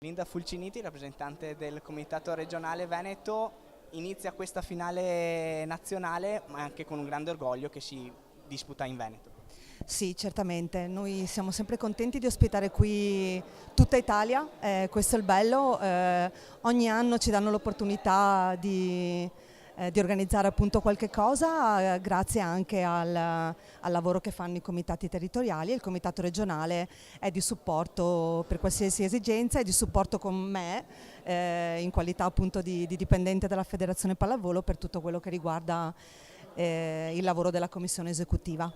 Linda Fulciniti, rappresentante del Comitato Regionale Veneto, inizia questa finale nazionale, ma anche con un grande orgoglio che si disputa in Veneto. Sì, certamente, noi siamo sempre contenti di ospitare qui tutta Italia, questo è il bello, ogni anno ci danno l'opportunità di organizzare appunto qualche cosa, grazie anche al lavoro che fanno i comitati territoriali. Il comitato regionale è di supporto per qualsiasi esigenza, è di supporto con me in qualità appunto di dipendente della Federazione Pallavolo per tutto quello che riguarda il lavoro della commissione esecutiva.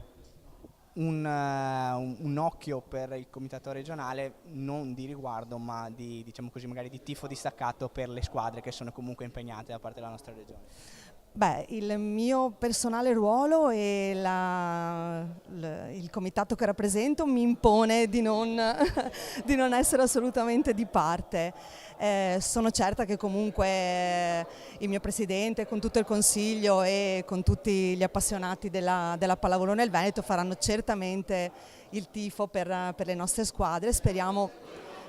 Un occhio per il comitato regionale, non di riguardo ma di, diciamo così, magari di tifo distaccato per le squadre che sono comunque impegnate da parte della nostra regione. Beh, il mio personale ruolo e il comitato che rappresento mi impone di non, di non essere assolutamente di parte. Sono certa che comunque il mio presidente, con tutto il consiglio e con tutti gli appassionati della pallavolo nel Veneto faranno certamente il tifo per le nostre squadre. Speriamo,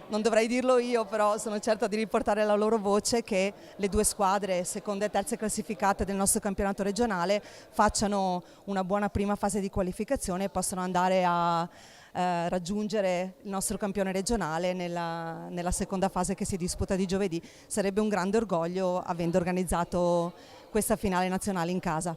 non dovrei dirlo io, però sono certa di riportare la loro voce, che le due squadre seconde e terze classificate del nostro campionato regionale facciano una buona prima fase di qualificazione e possano andare a raggiungere il nostro campione regionale nella seconda fase che si disputa di giovedì. Sarebbe un grande orgoglio avendo organizzato questa finale nazionale in casa.